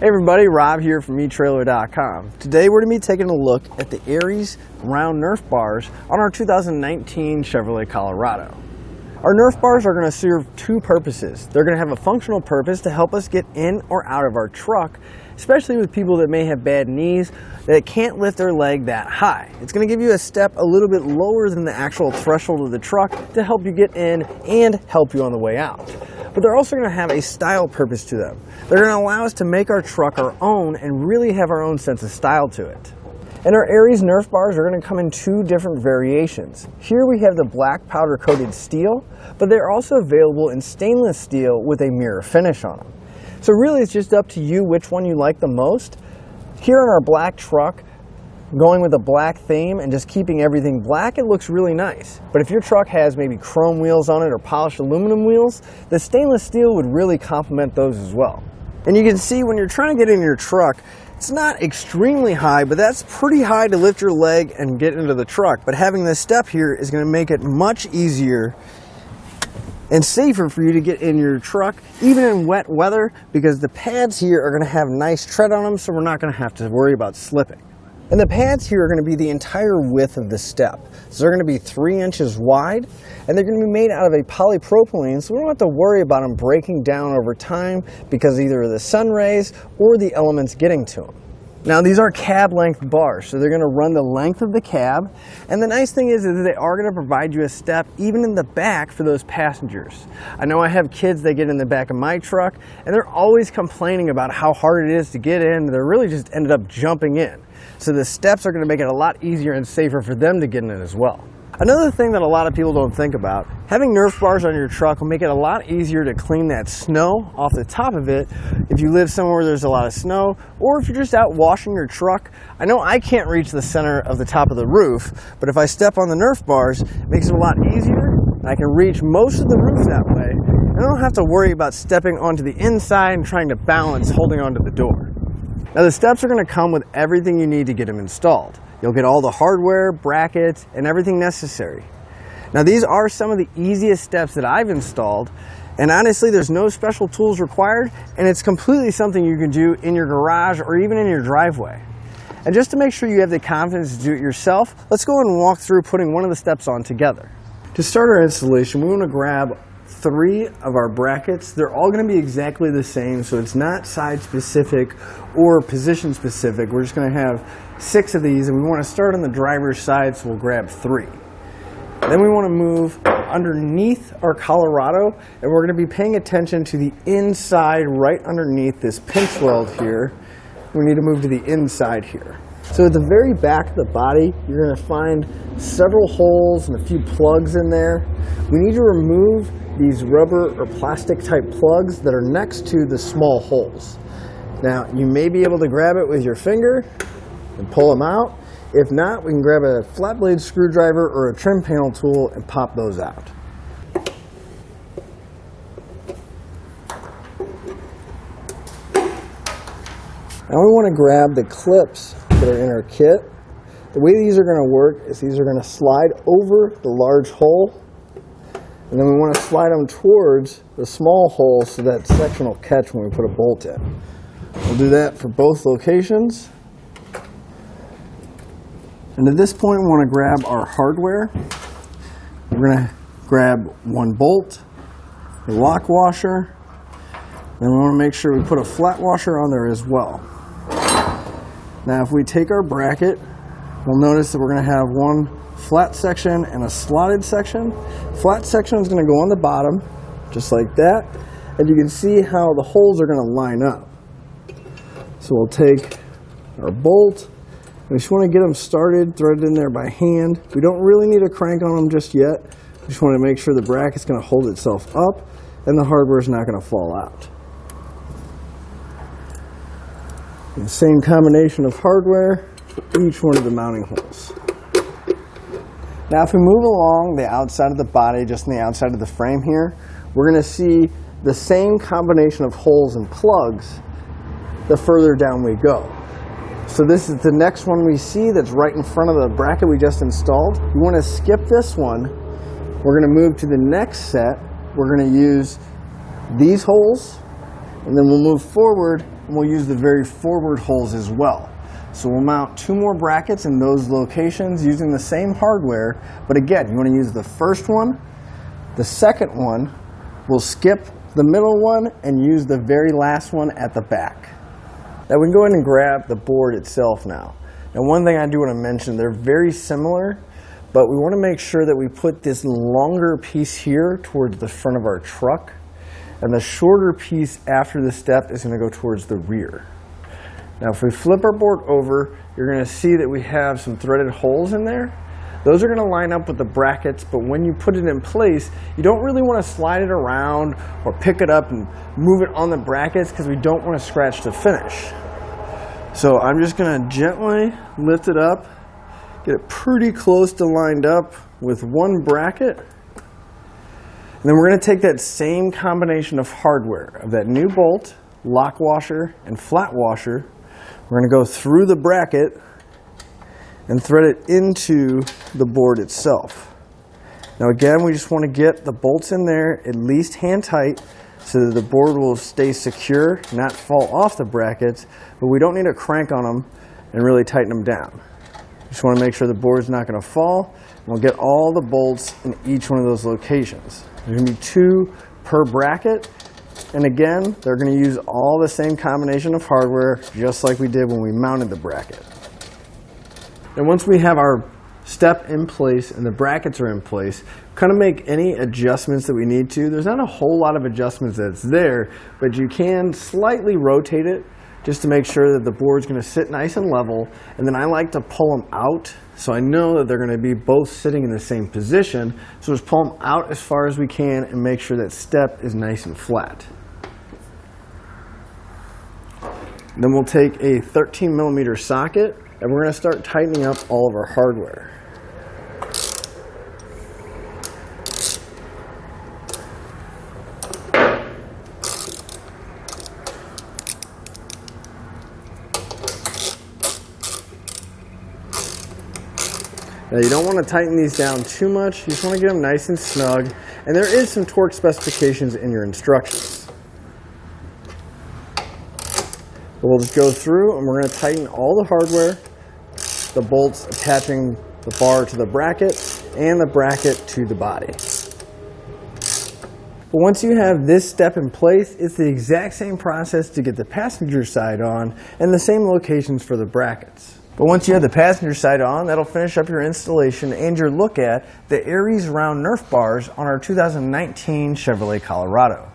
Hey everybody, Rob here from eTrailer.com. Today we're going to be taking a look at the Aries round Nerf bars on our 2019 Chevrolet Colorado. Our Nerf bars are going to serve two purposes. They're going to have a functional purpose to help us get in or out of our truck, especially with people that may have bad knees that can't lift their leg that high. It's going to give you a step a little bit lower than the actual threshold of the truck to help you get in and help you on the way out. But they're also going to have a style purpose to them. They're going to allow us to make our truck our own and really have our own sense of style to it. And our Aries Nerf bars are going to come in two different variations. Here we have the black powder coated steel, but they're also available in stainless steel with a mirror finish on them. So really it's just up to you which one you like the most. Here on our black truck, going with a black theme and just keeping everything black, it looks really nice. But if your truck has maybe chrome wheels on it or polished aluminum wheels, the stainless steel would really complement those as well. And you can see when you're trying to get in your truck, it's not extremely high, but that's pretty high to lift your leg and get into the truck. But having this step here is going to make it much easier and safer for you to get in your truck, even in wet weather, because the pads here are going to have nice tread on them, so we're not going to have to worry about slipping. And the pads here are going to be the entire width of the step. So they're going to be 3 inches wide, and they're going to be made out of a polypropylene, so we don't have to worry about them breaking down over time because either of the sun rays or the elements getting to them. Now these are cab length bars, so they're going to run the length of the cab, and the nice thing is that they are going to provide you a step even in the back for those passengers. I know I have kids that get in the back of my truck, and they're always complaining about how hard it is to get in. They're really just ended up jumping in. So the steps are going to make it a lot easier and safer for them to get in as well. Another thing that a lot of people don't think about, having Nerf bars on your truck will make it a lot easier to clean that snow off the top of it if you live somewhere where there's a lot of snow, or if you're just out washing your truck. I know I can't reach the center of the top of the roof, but if I step on the Nerf bars, it makes it a lot easier. I can reach most of the roof that way, and I don't have to worry about stepping onto the inside and trying to balance holding onto the door. Now the steps are going to come with everything you need to get them installed. You'll get all the hardware, brackets, and everything necessary. Now these are some of the easiest steps that I've installed, and honestly there's no special tools required, and it's completely something you can do in your garage or even in your driveway. And just to make sure you have the confidence to do it yourself, let's go and walk through putting one of the steps on together. To start our installation, we want to grab 3 of our brackets. They're all going to be exactly the same, so it's not side specific or position specific. We're just going to have 6 of these, and we want to start on the driver's side, so we'll grab 3. Then we want to move underneath our Colorado, and we're going to be paying attention to the inside right underneath this pinch weld here. We need to move to the inside here. So at the very back of the body, you're going to find several holes and a few plugs in there. We need to remove these rubber or plastic type plugs that are next to the small holes. Now you may be able to grab it with your finger and pull them out. If not, we can grab a flat blade screwdriver or a trim panel tool and pop those out. Now we want to grab the clips that are in our kit. The way these are going to work is these are going to slide over the large hole, and then we want to slide them towards the small hole so that section will catch when we put a bolt in. We'll do that for both locations. And at this point we want to grab our hardware. We're going to grab 1 bolt, a lock washer, and we want to make sure we put a flat washer on there as well. Now if we take our bracket, we'll notice that we're going to have 1 flat section and a slotted section. Flat section is going to go on the bottom, just like that. And you can see how the holes are going to line up. So we'll take our bolt. We just want to get them started, threaded in there by hand. We don't really need a crank on them just yet. We just want to make sure the bracket's going to hold itself up and the hardware is not going to fall out. And the same combination of hardware for each one of the mounting holes. Now if we move along the outside of the body, just on the outside of the frame here, we're going to see the same combination of holes and plugs the further down we go. So this is the next one we see that's right in front of the bracket we just installed. You want to skip this one. We're going to move to the next set. We're going to use these holes, and then we'll move forward and we'll use the very forward holes as well. So we'll mount 2 more brackets in those locations using the same hardware, but again, you want to use the first one, the second one, we'll skip the middle one and use the very last one at the back. Now we can go ahead and grab the board itself now. Now one thing I do want to mention, they're very similar, but we want to make sure that we put this longer piece here towards the front of our truck, and the shorter piece after the step is going to go towards the rear. Now if we flip our board over, you're going to see that we have some threaded holes in there. Those are going to line up with the brackets, but when you put it in place, you don't really want to slide it around or pick it up and move it on the brackets because we don't want to scratch the finish. So I'm just going to gently lift it up, get it pretty close to lined up with one bracket. And then we're going to take that same combination of hardware, of that new bolt, lock washer, and flat washer. We're going to go through the bracket and thread it into the board itself. Now again, we just want to get the bolts in there at least hand tight so that the board will stay secure, not fall off the brackets, but we don't need to crank on them and really tighten them down. Just want to make sure the board's not going to fall, and we'll get all the bolts in each one of those locations. There's going to be 2 per bracket, and again, they're going to use all the same combination of hardware just like we did when we mounted the bracket. And once we have our step in place and the brackets are in place, kind of make any adjustments that we need to. There's not a whole lot of adjustments that's there, but you can slightly rotate it just to make sure that the board's going to sit nice and level. And then I like to pull them out so I know that they're going to be both sitting in the same position. So just pull them out as far as we can and make sure that step is nice and flat. Then we'll take a 13mm socket and we're going to start tightening up all of our hardware. Now you don't want to tighten these down too much, you just want to get them nice and snug, and there is some torque specifications in your instructions. But we'll just go through and we're going to tighten all the hardware, the bolts attaching the bar to the bracket, and the bracket to the body. But once you have this step in place, it's the exact same process to get the passenger side on and the same locations for the brackets. But once you have the passenger side on, that'll finish up your installation and your look at the Aries round Nerf bars on our 2019 Chevrolet Colorado.